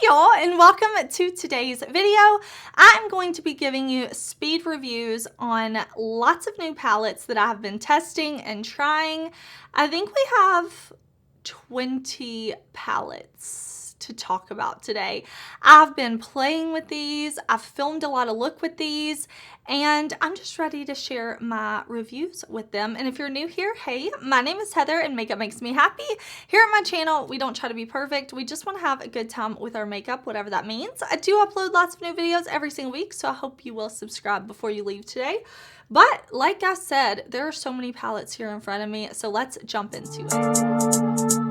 y'all, and welcome to today's video. I'm going to be giving you speed reviews on lots of new palettes that I have been testing and trying. I think we have 20 palettes to talk about today. I've been playing with these, I've filmed a lot of look with these, and I'm just ready to share my reviews with them. And if you're new here, hey, my name is Heather and makeup makes me happy. Here at my channel, we don't try to be perfect. We just want to have a good time with our makeup, whatever that means. I do upload lots of new videos every single week, so I hope you will subscribe before you leave today. But like I said, there are so many palettes here in front of me, so let's jump into it.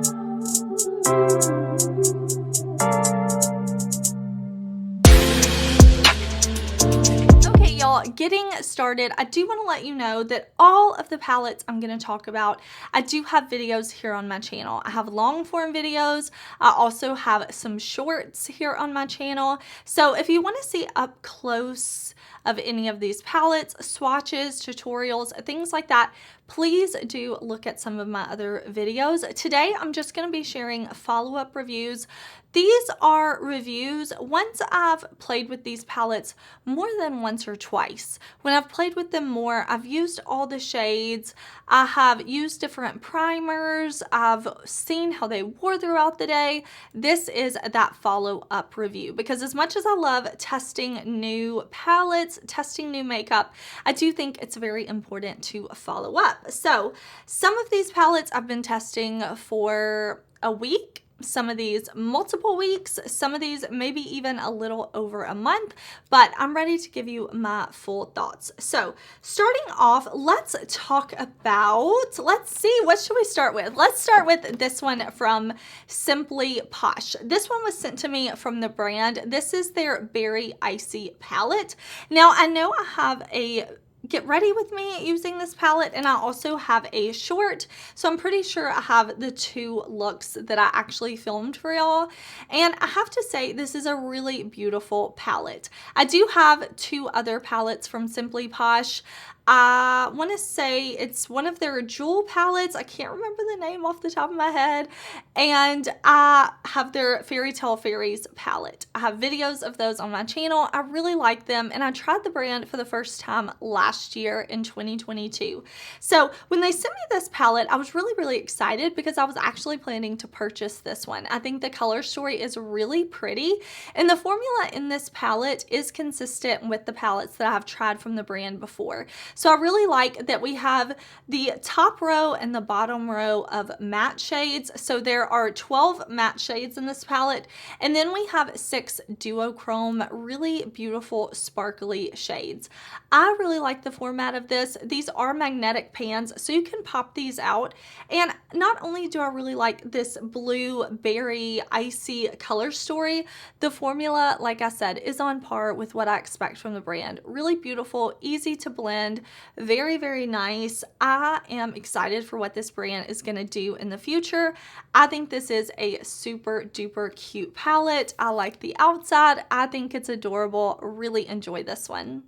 Getting started, I do want to let you know that all of the palettes I'm going to talk about, I do have videos here on my channel. I have long form videos. I also have some shorts here on my channel. So if you want to see up close of any of these palettes, swatches, tutorials, things like that, please do look at some of my other videos. Today, I'm just going to be sharing follow-up reviews. These are reviews once I've played with these palettes more than once or twice. When I've played with them more, I've used all the shades. I have used different primers. I've seen how they wore throughout the day. This is that follow-up review because as much as I love testing new palettes, testing new makeup, I do think it's very important to follow up. So some of these palettes I've been testing for a week, some of these multiple weeks, some of these maybe even a little over a month, but I'm ready to give you my full thoughts. So starting off, let's talk about, let's see, what should we start with? Let's start with this one from Simply Posh. This one was sent to me from the brand. This is their Berry Icy palette. Now I know I have a get ready with me using this palette, and I also have a short, so I'm pretty sure I have the two looks that I actually filmed for y'all. And I have to say, this is a really beautiful palette. I do have two other palettes from Simply Posh. I want to say it's one of their jewel palettes. I can't remember the name off the top of my head. And I have their Fairy Tale Fairies palette. I have videos of those on my channel. I really like them, and I tried the brand for the first time last year in 2022. So when they sent me this palette, I was really excited because I was actually planning to purchase this one. I think the color story is really pretty, and the formula in this palette is consistent with the palettes that I have tried from the brand before. So I really like that we have the top row and the bottom row of matte shades. So there are 12 matte shades in this palette, and then we have 6 duochrome, really beautiful sparkly shades. I really like the format of this. These are magnetic pans, so you can pop these out. And not only do I really like this blue berry icy color story, the formula, like I said, is on par with what I expect from the brand. Really beautiful, easy to blend, very nice. I am excited for what this brand is going to do in the future. I think this is a super duper cute palette. I like the outside. I think it's adorable. Really enjoy this one.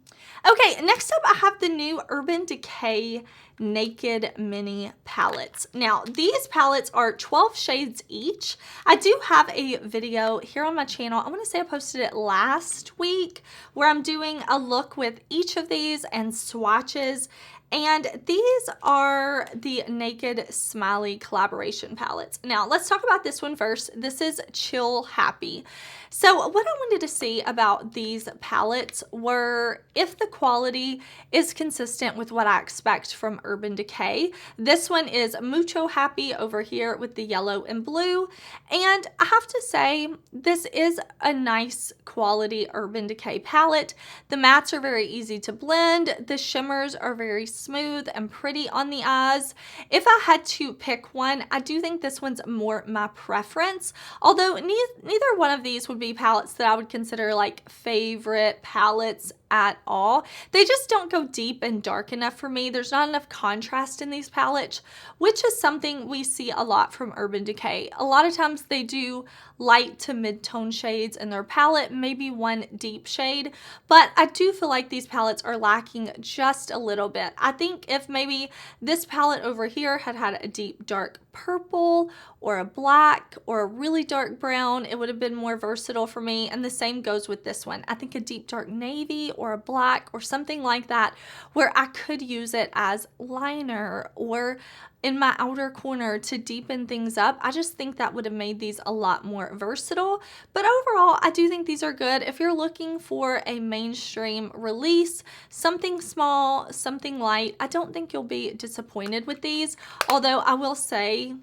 Okay, next up I have the new Urban Decay Naked Mini palettes. Now these palettes are 12 shades each. I do have a video here on my channel. I want to say I posted it last week where I'm doing a look with each of these and swatches. And these are the Naked Smiley collaboration palettes. Now, let's talk about this one first. This is Chill Happy. So what I wanted to see about these palettes were if the quality is consistent with what I expect from Urban Decay. This one is Mucho Happy over here with the yellow and blue. And I have to say, this is a nice quality Urban Decay palette. The mattes are very easy to blend. The shimmers are very smooth and pretty on the eyes. If I had to pick one, I do think this one's more my preference, although neither one of these would be palettes that I would consider like favorite palettes at all. They just don't go deep and dark enough for me. There's not enough contrast in these palettes, which is something we see a lot from Urban Decay. A lot of times they do light to mid-tone shades in their palette, maybe one deep shade, but I do feel like these palettes are lacking just a little bit. I think if maybe this palette over here had had a deep dark purple or a black or a really dark brown, it would have been more versatile for me. And the same goes with this one. I think a deep dark navy or a black or something like that where I could use it as liner or in my outer corner to deepen things up. I just think that would have made these a lot more versatile. But overall, I do think these are good. If you're looking for a mainstream release, something small, something light, I don't think you'll be disappointed with these. Although I will say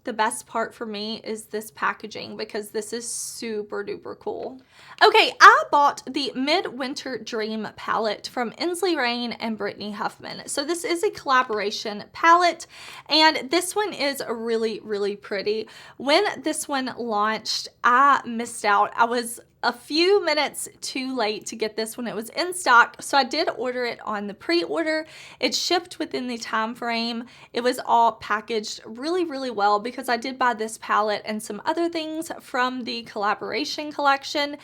the best part for me is this packaging because this is super duper cool. Okay, I bought the Midwinter Dream palette from Ensley and Brittany Huffman. So this is a collaboration palette, and this one is really, really pretty. When this one launched, I missed out. I was a few minutes too late to get this when it was in stock, so I did order it on the pre-order. It shipped within the time frame. It was all packaged really, really well because I did buy this palette and some other things from the collaboration collection.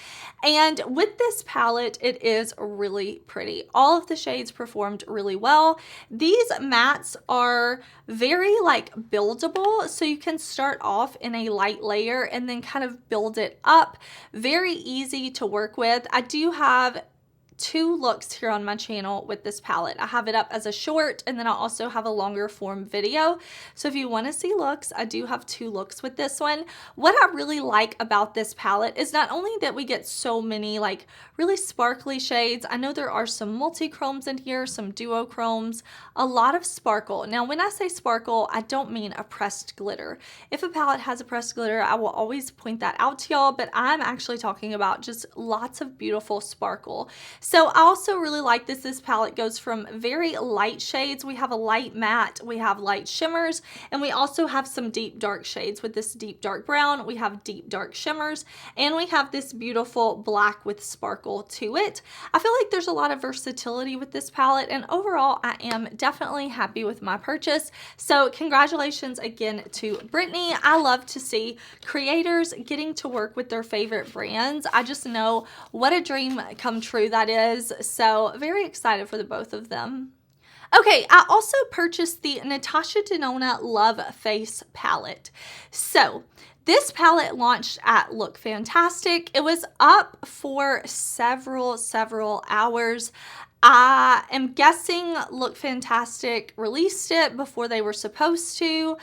And with this palette, it is really pretty. All of the shades performed really well. These mattes are very like buildable, so you can start off in a light layer and then kind of build it up. Very easy to work with. I do have 2 looks here on my channel with this palette. I have it up as a short, and then I also have a longer form video. So if you want to see looks, I do have 2 looks with this one. What I really like about this palette is not only that we get so many like really sparkly shades. I know there are some multi-chromes in here, some duochromes, a lot of sparkle. Now when I say sparkle, I don't mean a pressed glitter. If a palette has a pressed glitter, I will always point that out to y'all, but I'm actually talking about just lots of beautiful sparkle. So I also really like this. This palette goes from very light shades. We have a light matte, we have light shimmers, and we also have some deep dark shades. With this deep dark brown, we have deep dark shimmers, and we have this beautiful black with sparkle to it. I feel like there's a lot of versatility with this palette, and overall I am definitely happy with my purchase. So congratulations again to Brittany. I love to see creators getting to work with their favorite brands. I just know what a dream come true that is. So very excited for the both of them. Okay, I also purchased the Natasha Denona Love Face palette. So this palette launched at Look Fantastic. It was up for several hours. I am guessing Look Fantastic released it before they were supposed to.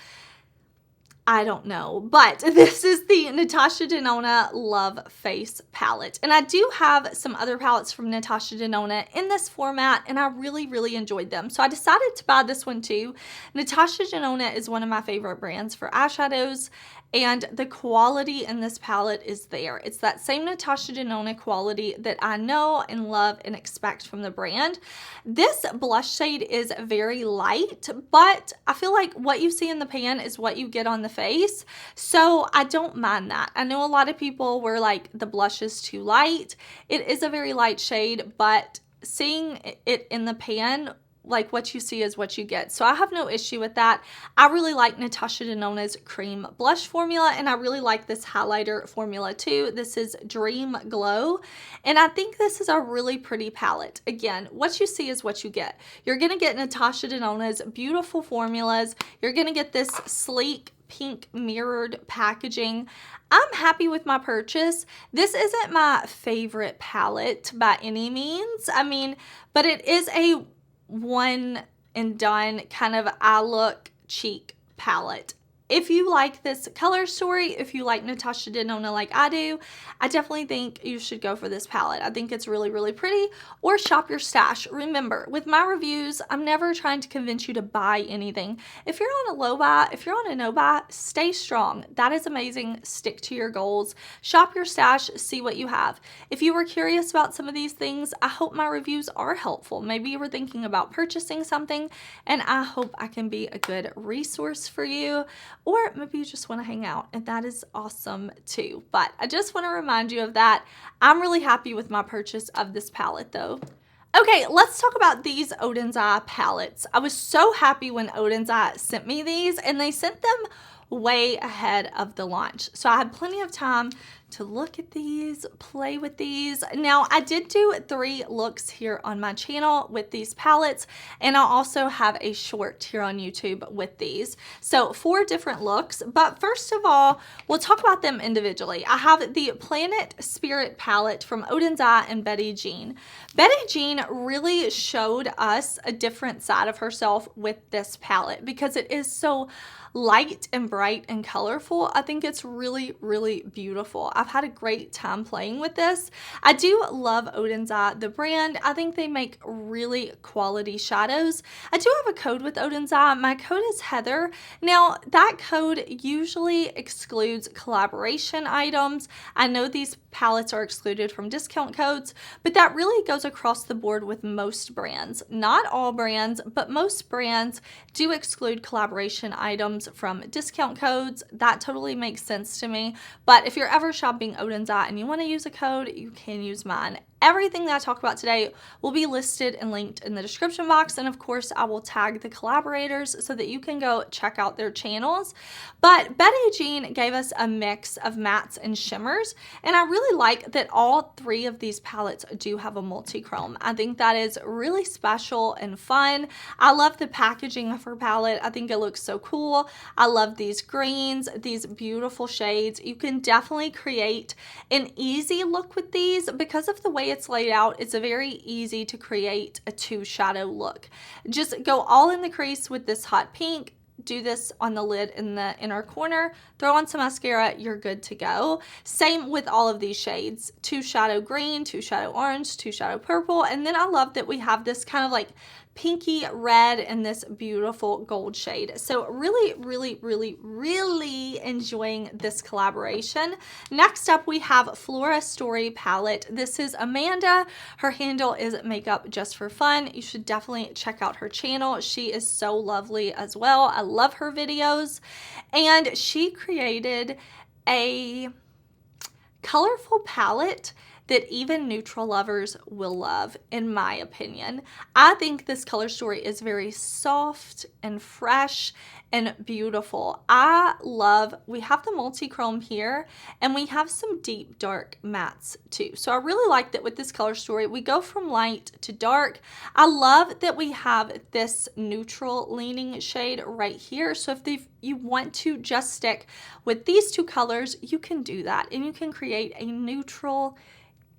I don't know, but this is the Natasha Denona Love Face palette. And I do have some other palettes from Natasha Denona in this format, and I really enjoyed them. So I decided to buy this one too. Natasha Denona is one of my favorite brands for eyeshadows, and the quality in this palette is there. It's that same Natasha Denona quality that I know and love and expect from the brand. This blush shade is very light, but I feel like what you see in the pan is what you get on the face. So I don't mind that. I know a lot of people were like, the blush is too light. It is a very light shade, but seeing it in the pan, like what you see is what you get. So I have no issue with that. I really like Natasha Denona's cream blush formula, and I really like this highlighter formula too. This is Dream Glow, and I think this is a really pretty palette. Again, what you see is what you get. You're going to get Natasha Denona's beautiful formulas. You're going to get this sleek pink mirrored packaging. I'm happy with my purchase. This isn't my favorite palette by any means. I mean, but it is a one and done kind of eye look cheek palette. If you like this color story, if you like Natasha Denona like I do, I definitely think you should go for this palette. I think it's really pretty, or shop your stash. Remember, with my reviews, I'm never trying to convince you to buy anything. If you're on a low buy, if you're on a no buy, stay strong. That is amazing. Stick to your goals. Shop your stash, see what you have. If you were curious about some of these things, I hope my reviews are helpful. Maybe you were thinking about purchasing something, and I hope I can be a good resource for you. Or maybe you just want to hang out, and that is awesome too. But I just want to remind you of that. I'm really happy with my purchase of this palette though. Okay, let's talk about these Odin's Eye palettes. I was so happy when Odin's Eye sent me these, and they sent them way ahead of the launch. So I had plenty of time to look at these, play with these. Now, I did do 3 looks here on my channel with these palettes, and I also have a short here on YouTube with these. So 4 different looks, but first of all, we'll talk about them individually. I have the Planet Spirit palette from Odin's Eye and Betty Jean. Betty Jean really showed us a different side of herself with this palette because it is so light and bright and colorful. I think it's really, really beautiful. I've had a great time playing with this. I do love Odin's Eye, the brand. I think they make really quality shadows. I do have a code with Odin's Eye. My code is Heather. Now, that code usually excludes collaboration items. I know these palettes are excluded from discount codes, but that really goes across the board with most brands. Not all brands, but most brands do exclude collaboration items from discount codes. That totally makes sense to me. But if you're ever shopping Odin's Eye and you want to use a code, you can use mine. Everything that I talk about today will be listed and linked in the description box. And of course, I will tag the collaborators so that you can go check out their channels. But Betty Jean gave us a mix of mattes and shimmers. And I really like that all 3 of these palettes do have a multi-chrome. I think that is really special and fun. I love the packaging of her palette. I think it looks so cool. I love these greens, these beautiful shades. You can definitely create an easy look with these because of the way it's laid out. It's very easy to create a 2 shadow look. Just go all in the crease with this hot pink. Do this on the lid in the inner corner, throw on some mascara, you're good to go. Same with all of these shades, 2 shadow green, 2 shadow orange, 2 shadow purple, and then I love that we have this kind of like pinky red and this beautiful gold shade. So really, really, really, really enjoying this collaboration. Next up, we have Flora Story palette. This is Amanda. Her handle is Makeup Just for Fun. You should definitely check out her channel. She is so lovely as well. I love her videos. And she created a colorful palette that even neutral lovers will love, in my opinion. I think this color story is very soft and fresh and beautiful. I love, we have the multi-chrome here and we have some deep dark mattes too. So I really like that with this color story, we go from light to dark. I love that we have this neutral leaning shade right here. So if you want to just stick with these 2 colors, you can do that and you can create a neutral,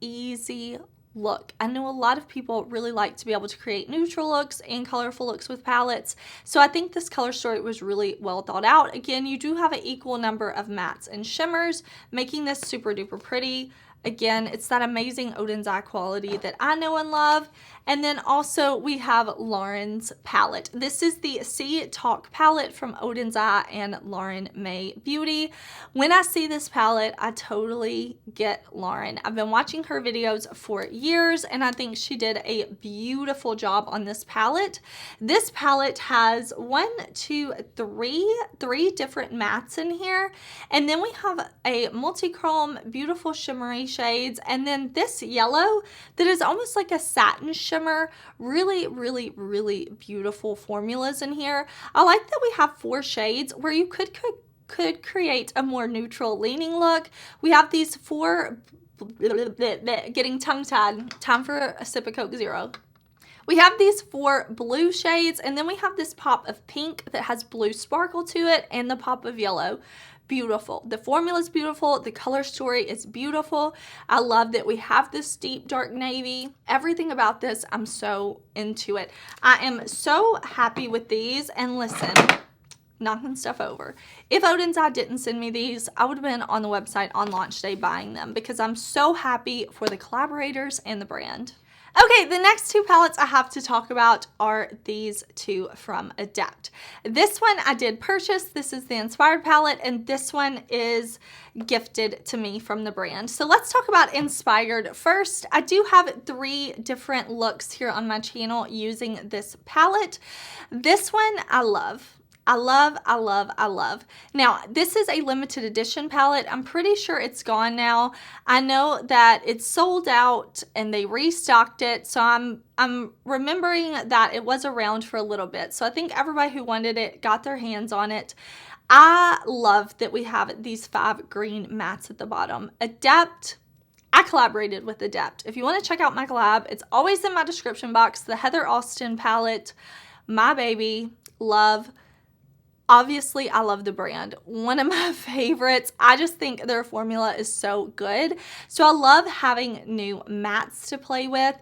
easy look. I know a lot of people really like to be able to create neutral looks and colorful looks with palettes. So I think this color story was really well thought out. Again, you do have an equal number of mattes and shimmers, making this super duper pretty. Again, it's that amazing Odin's Eye quality that I know and love. And then also we have Lauren's palette. This is the Sea Talk palette from Odin's Eye and Lauren May Beauty. When I see this palette, I totally get Lauren. I've been watching her videos for years and I think she did a beautiful job on this palette. This palette has 3 different mattes in here. And then we have a multi-chrome, beautiful shimmery shades. And then this yellow that is almost like a satin shimmer. Really, really, really beautiful formulas in here. I like that we have 4 shades where you could create a more neutral leaning look. We have these 4, getting tongue-tied, time for a sip of Coke Zero. We have these 4 blue shades and then we have this pop of pink that has blue sparkle to it and the pop of yellow. Beautiful. The formula is beautiful. The color story is beautiful. I love that we have this deep dark navy. Everything about this, I'm so into it. I am so happy with these. And listen, knocking stuff over. If Odin's Eye didn't send me these, I would have been on the website on launch day buying them because I'm so happy for the collaborators and the brand. Okay, the next 2 palettes I have to talk about are these 2 from ADEPT. This one I did purchase. This is the Inspired palette, and this one is gifted to me from the brand. So let's talk about Inspired first. I do have 3 different looks here on my channel using this palette. This one I love. I love. Now, this is a limited edition palette. I'm pretty sure it's gone now. I know that it's sold out and they restocked it. So I'm remembering that it was around for a little bit. So I think everybody who wanted it got their hands on it. I love that we have these 5 green mattes at the bottom. ADEPT, I collaborated with ADEPT. If you want to check out my collab, it's always in my description box. The Heather Austin palette, my baby, love. Obviously, I love the brand. One of my favorites. I just think their formula is so good. So I love having new mattes to play with.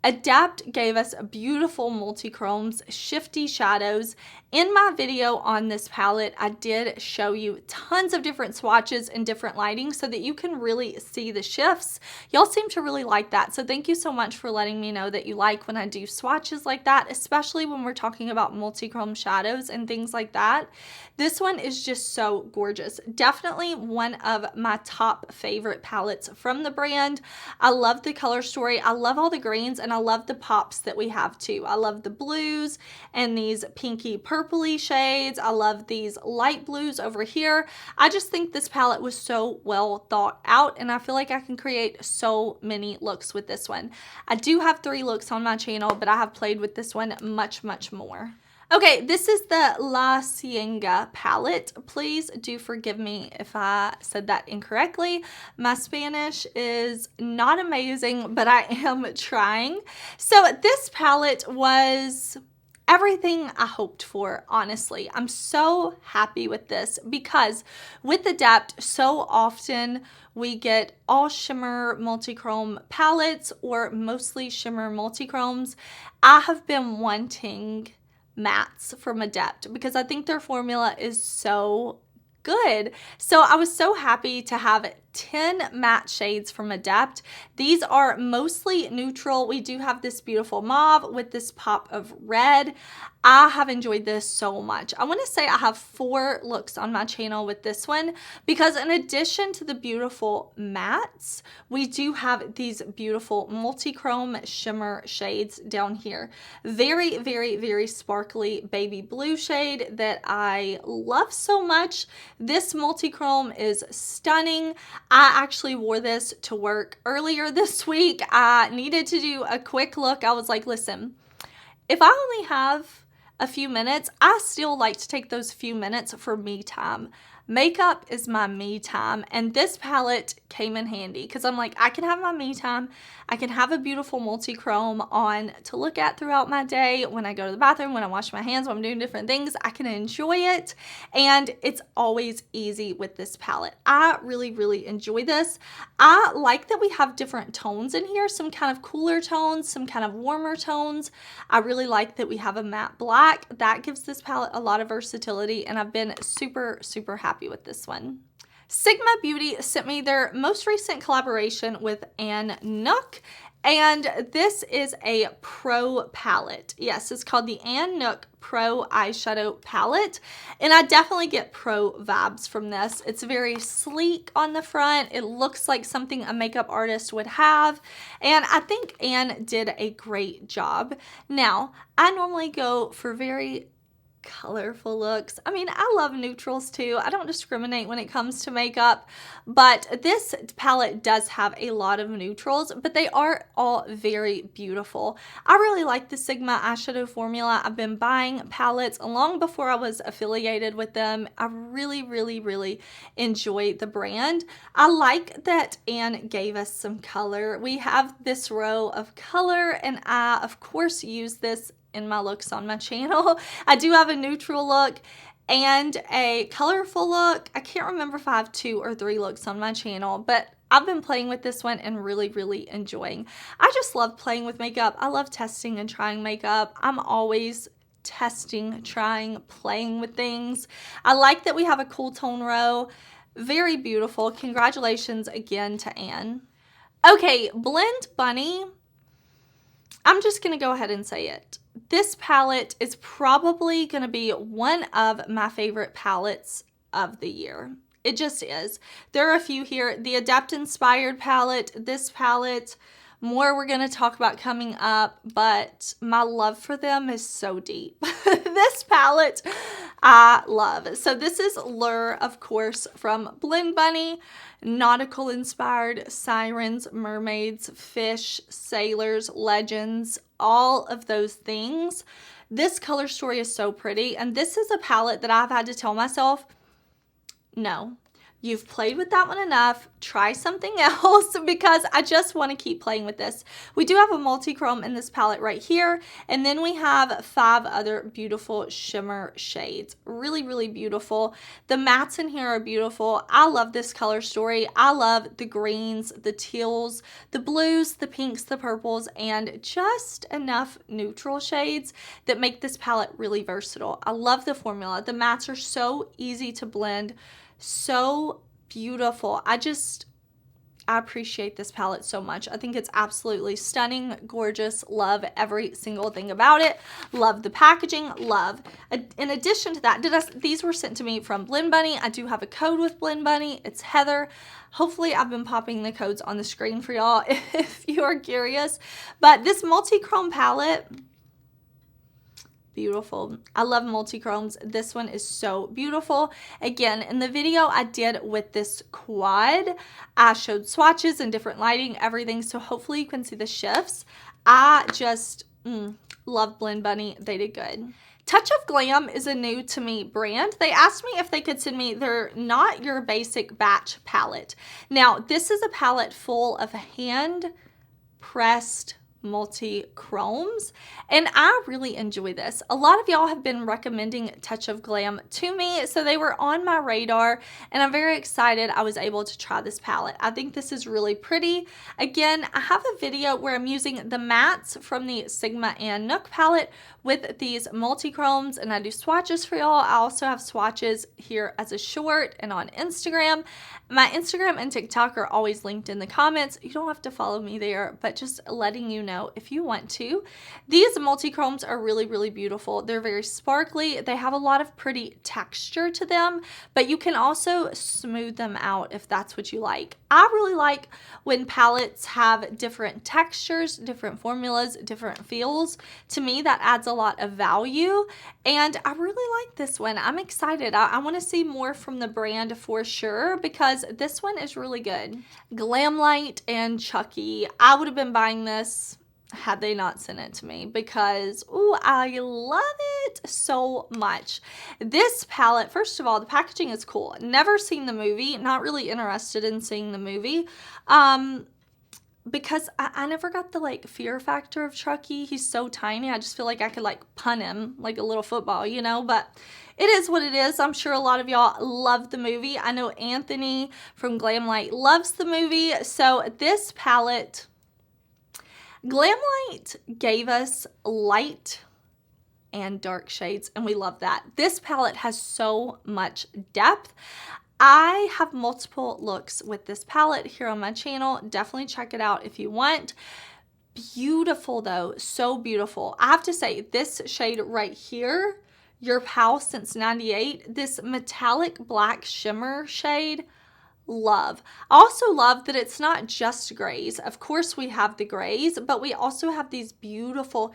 ADEPT gave us beautiful multi-chromes, shifty shadows. In my video on this palette, I did show you tons of different swatches and different lighting so that you can really see the shifts. Y'all seem to really like that. So thank you so much for letting me know that you like when I do swatches like that, especially when we're talking about multi-chrome shadows and things like that. This one is just so gorgeous. Definitely one of my top favorite palettes from the brand. I love the color story. I love all the greens, and I love the pops that we have too. I love the blues and these pinky purpley shades. I love these light blues over here. I just think this palette was so well thought out, and I feel like I can create so many looks with this one. I do have 3 looks on my channel, but I have played with this one much more. Okay, this is the La Cienega palette. Please do forgive me if I said that incorrectly. My Spanish is not amazing, but I am trying. So this palette was everything I hoped for, honestly. I'm so happy with this because with ADEPT, so often we get all shimmer multi-chrome palettes or mostly shimmer multi-chromes. I have been wanting mattes from ADEPT because I think their formula is so good. So I was so happy to have 10 matte shades from ADEPT. These are mostly neutral. We do have this beautiful mauve with this pop of red. I have enjoyed this so much. I want to say I have 4 looks on my channel with this one because in addition to the beautiful mattes, we do have these beautiful multi-chrome shimmer shades down here. Very sparkly baby blue shade that I love so much. This multi-chrome is stunning. I actually wore this to work earlier this week. I needed to do a quick look. I was like, listen, if I only have a few minutes, I still like to take those few minutes for me time. Makeup is my me time, and this palette came in handy because I'm like, I can have my me time. I can have a beautiful multi-chrome on to look at throughout my day. When I go to the bathroom, when I wash my hands, when I'm doing different things, I can enjoy it, and it's always easy with this palette. I really enjoy this. I like that we have different tones in here, some kind of cooler tones, some kind of warmer tones. I really like that we have a matte black. That gives this palette a lot of versatility, and I've been super happy with this one. Sigma Beauty sent me their most recent collaboration with Ann Nook, and this is a Pro palette. Yes, it's called the Ann Nook Pro eyeshadow palette, and I definitely get pro vibes from this. It's very sleek on the front. It looks like something a makeup artist would have, and I think Ann did a great job. Now, I normally go for very colorful looks. I mean, I love neutrals too. I don't discriminate when it comes to makeup, but this palette does have a lot of neutrals, but they are all very beautiful. I really like the Sigma eyeshadow formula. I've been buying palettes long before I was affiliated with them. I really enjoy the brand. I like that Ann gave us some color. We have this row of color, and I of course use this in my looks on my channel. I do have a neutral look and a colorful look. I can't remember if I have 2 or 3 looks on my channel, but I've been playing with this one and really enjoying. I just love playing with makeup. I love testing and trying makeup. I'm always testing, trying, playing with things. I like that we have a cool tone row. Very beautiful. Congratulations again to Ann. Okay, Blend Bunny. I'm just going to go ahead and say it. This palette is probably going to be one of my favorite palettes of the year. It just is. There are a few here. The ADEPT inspired palette, this palette, more we're going to talk about coming up, but my love for them is so deep. This palette I love. So this is Lure, of course, from Blend Bunny. Nautical inspired sirens, mermaids, fish, sailors, legends, all of those things. This color story is so pretty, and this is a palette that I've had to tell myself, no. You've played with that one enough. Try something else because I just want to keep playing with this. We do have a multi-chrome in this palette right here. And then we have 5 other beautiful shimmer shades. Really, really beautiful. The mattes in here are beautiful. I love this color story. I love the greens, the teals, the blues, the pinks, the purples, and just enough neutral shades that make this palette really versatile. I love the formula. The mattes are so easy to blend. So beautiful. I appreciate this palette so much. I think it's absolutely stunning, gorgeous. Love every single thing about it. Love the packaging. Love. In addition to that, these were sent to me from Blend Bunny. I do have a code with Blend Bunny. It's Heather. Hopefully I've been popping the codes on the screen for y'all if you are curious. But this multi-chrome palette, beautiful. I love multi-chromes. This one is so beautiful. Again, in the video I did with this quad, I showed swatches and different lighting, everything. So hopefully you can see the shifts. I just love Blend Bunny. They did good. Touch of Glam is a new to me brand. They asked me if they could send me their Not Your Basic Batch palette. Now, this is a palette full of hand pressed multi-chromes, and I really enjoy this. A lot of y'all have been recommending Touch of Glam to me, so they were on my radar, and I'm very excited I was able to try this palette. I think this is really pretty. Again, I have a video where I'm using the mattes from the Sigma and Nook palette with these multi-chromes, and I do swatches for y'all. I also have swatches here as a short and on Instagram. My Instagram and TikTok are always linked in the comments. You don't have to follow me there, but just letting you know if you want to. These multi-chromes are really, really beautiful. They're very sparkly. They have a lot of pretty texture to them, but you can also smooth them out if that's what you like. I really like when palettes have different textures, different formulas, different feels. To me, that adds a lot of value, and I really like this one. I'm excited. I want to see more from the brand for sure because this one is really good. Glam Lite and Chucky. I would have been buying this had they not sent it to me because, ooh, I love it so much. This palette, first of all, the packaging is cool. Never seen the movie. Not really interested in seeing the movie. Because I never got the like fear factor of Chucky. He's so tiny. I just feel like I could like punt him like a little football, you know, but it is what it is. I'm sure a lot of y'all love the movie. I know Anthony from Glam Lite loves the movie. So this palette, Glam Lite gave us light and dark shades, and we love that. This palette has so much depth. I have multiple looks with this palette here on my channel. Definitely check it out if you want. Beautiful though, so beautiful. I have to say, this shade right here, Your Pal Since 98, this metallic black shimmer shade, love. I also love that it's not just grays. Of course we have the grays, but we also have these beautiful,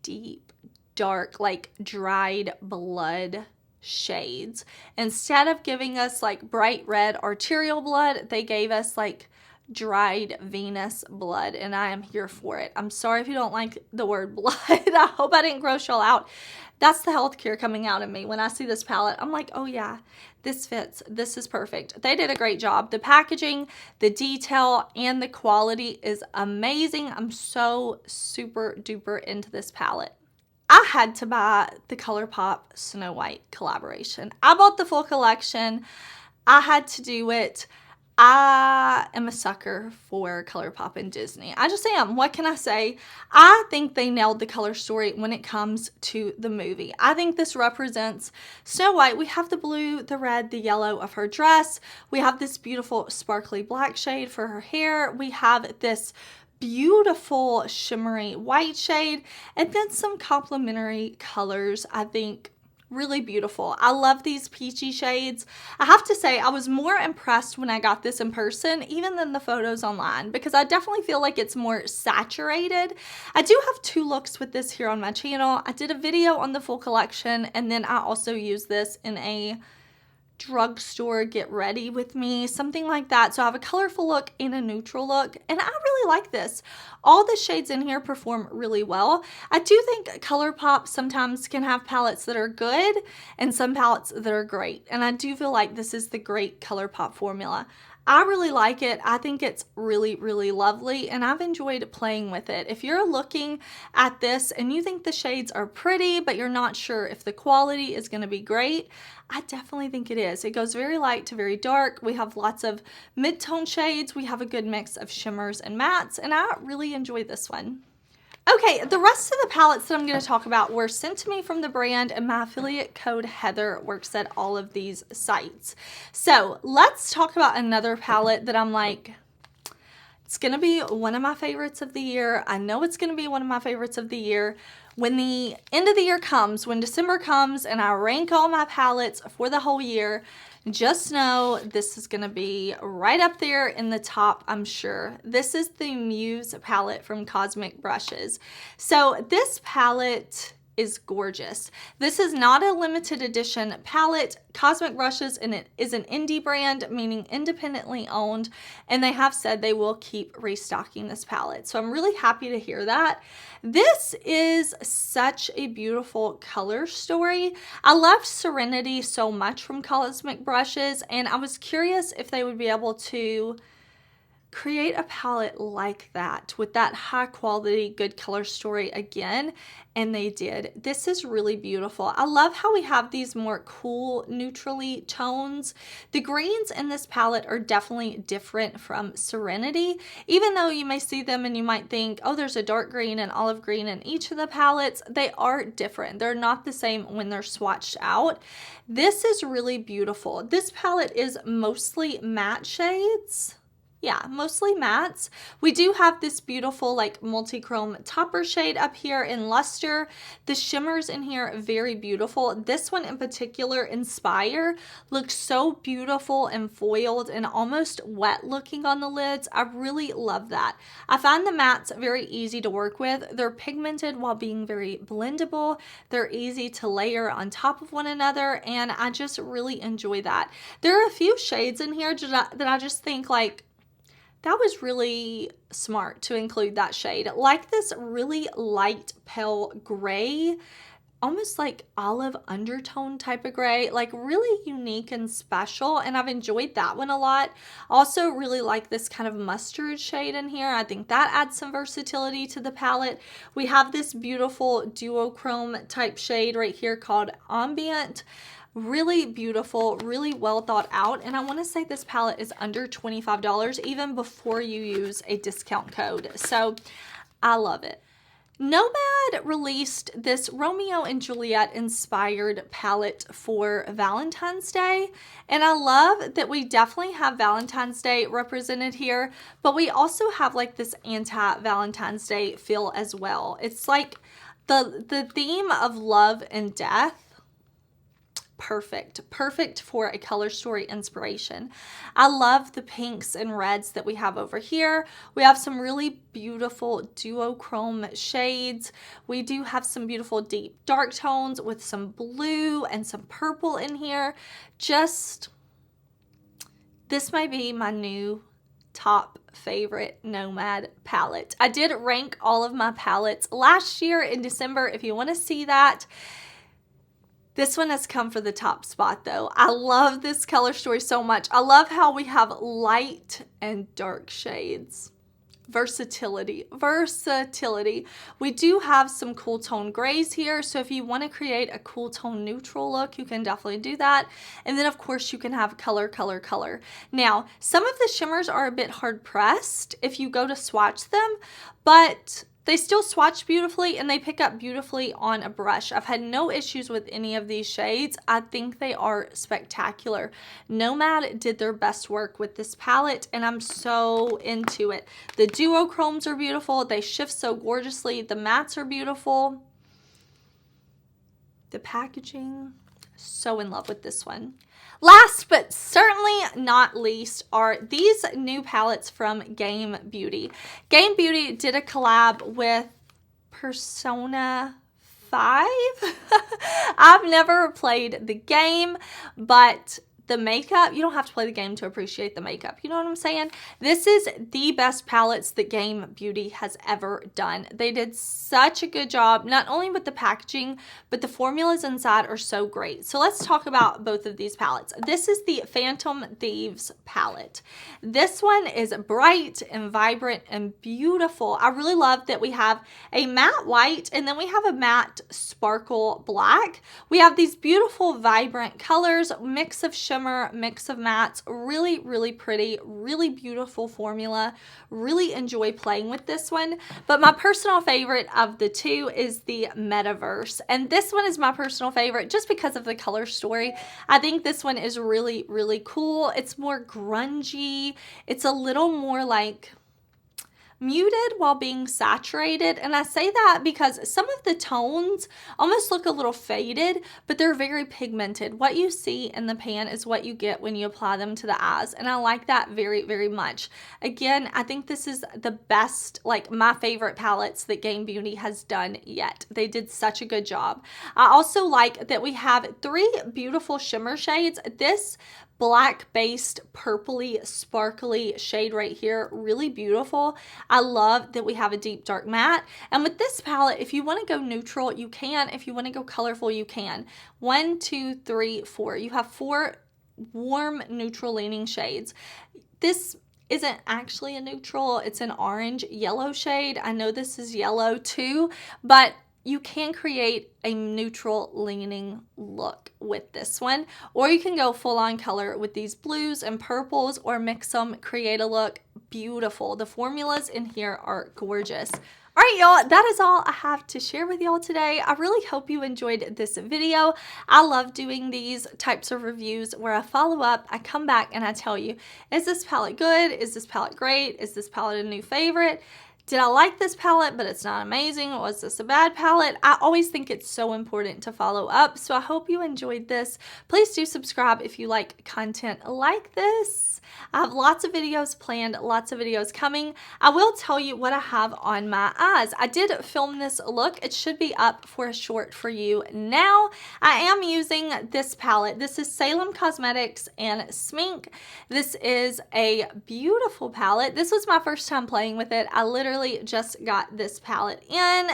deep, dark, like dried blood shades. Instead of giving us like bright red arterial blood, they gave us like dried venous blood, and I am here for it. I'm sorry if you don't like the word blood. I hope I didn't gross y'all out. That's the healthcare coming out of me. When I see this palette, I'm like, oh yeah, this fits. This is perfect. They did a great job. The packaging, the detail, and the quality is amazing. I'm so super duper into this palette. I had to buy the ColourPop Snow White collaboration. I bought the full collection. I had to do it. I am a sucker for ColourPop and Disney. I just am. What can I say? I think they nailed the color story when it comes to the movie. I think this represents Snow White. We have the blue, the red, the yellow of her dress. We have this beautiful sparkly black shade for her hair. We have this beautiful shimmery white shade, and then some complementary colors. I think really beautiful. I love these peachy shades. I have to say I was more impressed when I got this in person even than the photos online, because I definitely feel like it's more saturated. I do have 2 looks with this here on my channel. I did a video on the full collection, and then I also use this in a drugstore get ready with me, something like that. So I have a colorful look and a neutral look, and I really like this. All the shades in here perform really well. I do think ColourPop sometimes can have palettes that are good and some palettes that are great, and I do feel like this is the great ColourPop formula. I really like it. I think it's really, really lovely, and I've enjoyed playing with it. If you're looking at this and you think the shades are pretty, but you're not sure if the quality is going to be great, I definitely think it is. It goes very light to very dark. We have lots of mid-tone shades. We have a good mix of shimmers and mattes, and I really enjoy this one. Okay, the rest of the palettes that I'm going to talk about were sent to me from the brand, and my affiliate code Heather works at all of these sites. So let's talk about another palette that I'm like, it's going to be one of my favorites of the year. I know it's going to be one of my favorites of the year. When the end of the year comes, when December comes and I rank all my palettes for the whole year, just know this is going to be right up there in the top, I'm sure. This is the Muse palette from Cosmic Brushes. So this palette is gorgeous. This is not a limited edition palette. Cosmic Brushes is an indie brand, meaning independently owned, and they have said they will keep restocking this palette. So I'm really happy to hear that. This is such a beautiful color story. I loved Serenity so much from Cosmic Brushes, and I was curious if they would be able to create a palette like that with that high quality, good color story again, and they did. This is really beautiful. I love how we have these more cool, neutrally tones. The greens in this palette are definitely different from Serenity, even though you may see them and you might think, oh, there's a dark green and olive green in each of the palettes. They are different. They're not the same when they're swatched out. This is really beautiful. This palette is mostly matte shades. Yeah, mostly mattes. We do have this beautiful like multi-chrome topper shade up here in Luster. The shimmers in here are very beautiful. This one in particular, Inspire, looks so beautiful and foiled and almost wet looking on the lids. I really love that. I find the mattes very easy to work with. They're pigmented while being very blendable. They're easy to layer on top of one another, and I just really enjoy that. There are a few shades in here that I just think like, that was really smart to include that shade. Like this really light pale gray, almost like olive undertone type of gray, like really unique and special, and I've enjoyed that one a lot. Also really like this kind of mustard shade in here. I think that adds some versatility to the palette. We have this beautiful duochrome type shade right here called Ambient. Really beautiful, really well thought out, and I want to say this palette is under $25 even before you use a discount code, so I love it. Nomad released this Romeo and Juliet inspired palette for Valentine's Day, and I love that we definitely have Valentine's Day represented here, but we also have like this anti-Valentine's Day feel as well. It's like the theme of love and death. Perfect for a color story inspiration. I love the pinks and reds that we have over here. We have some really beautiful duochrome shades. We do have some beautiful deep dark tones with some blue and some purple in here. Just, this might be my new top favorite Nomad palette. I did rank all of my palettes last year in December if you want to see that. This one has come for the top spot though. I love this color story so much. I love how we have light and dark shades. Versatility. We do have some cool tone grays here, so if you want to create a cool tone neutral look, you can definitely do that. And then of course you can have color. Now, some of the shimmers are a bit hard pressed if you go to swatch them, but they still swatch beautifully and they pick up beautifully on a brush. I've had no issues with any of these shades. I think they are spectacular. Nomad did their best work with this palette and I'm so into it. The duochromes are beautiful. They shift so gorgeously. The mattes are beautiful. The packaging, so in love with this one. Last but certainly not least are these new palettes from Game Beauty. Game Beauty did a collab with Persona 5. I've never played the game, but the makeup, you don't have to play the game to appreciate the makeup. You know what I'm saying? This is the best palettes that Game Beauty has ever done. They did such a good job, not only with the packaging, but the formulas inside are so great. So let's talk about both of these palettes. This is the Phantom Thieves palette. This one is bright and vibrant and beautiful. I really love that we have a matte white and then we have a matte sparkle black. We have these beautiful vibrant colors, mix of shimmer, mix of mattes, really, really pretty, really beautiful formula. Really enjoy playing with this one. But my personal favorite of the two is the Metaverse. And this one is my personal favorite just because of the color story. I think this one is really, really cool. It's more grungy. It's a little more like muted while being saturated, and I say that because some of the tones almost look a little faded, but they're very pigmented. What you see in the pan is what you get when you apply them to the eyes, and I like that very, very much. Again, I think this is the best, like my favorite palettes that Game Beauty has done yet. They did such a good job. I also like that we have 3 beautiful shimmer shades. This black based purpley sparkly shade right here, really beautiful. I love that we have a deep dark matte, and with this palette, if you want to go neutral you can, if you want to go colorful you can. 1, 2, 3, 4. You have 4 warm neutral leaning shades. This isn't actually a neutral, it's an orange yellow shade. I know this is yellow too, but you can create a neutral leaning look with this one, or you can go full on color with these blues and purples, or mix them, create a look beautiful. The formulas in here are gorgeous. All right, y'all, that is all I have to share with y'all today. I really hope you enjoyed this video. I love doing these types of reviews where I follow up, I come back and I tell you, is this palette good? Is this palette great? Is this palette a new favorite? Did I like this palette, but it's not amazing? Was this a bad palette? I always think it's so important to follow up, so I hope you enjoyed this. Please do subscribe if you like content like this. I have lots of videos planned, lots of videos coming. I will tell you what I have on my eyes. I did film this look. It should be up for a short for you now. I am using this palette. This is Salem Cosmetics and Smink. This is a beautiful palette. This was my first time playing with it. I literally just got this palette in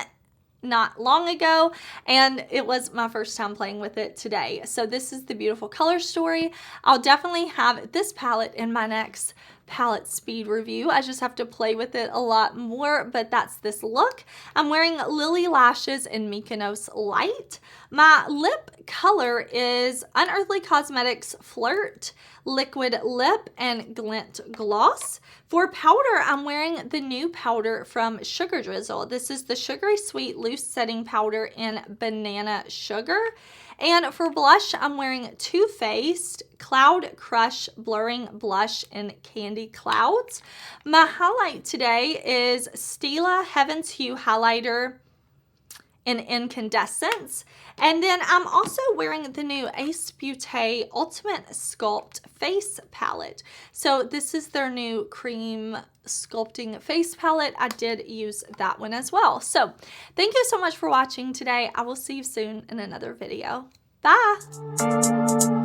not long ago, and it was my first time playing with it today. So this is the beautiful color story. I'll definitely have this palette in my next palette speed review. I just have to play with it a lot more, but that's this look. I'm wearing Lilly lashes in Mykonos Lite. My lip color is Unearthly Cosmetics Flirt Liquid Lip and Glint Gloss. For powder, I'm wearing the new powder from Sugar Drizzle. This is the Sugary Sweet Loose Setting Powder in Banana Sugar. And for blush, I'm wearing Too Faced Cloud Crush Blurring Blush in Candy Clouds. My highlight today is Stila Heaven's Hue Highlighter in Incandescence. And then I'm also wearing the new Ace Beauté Ultimate Sculpt Face Palette. So this is their new cream sculpting face palette. I did use that one as well. So thank you so much for watching today. I will see you soon in another video. Bye!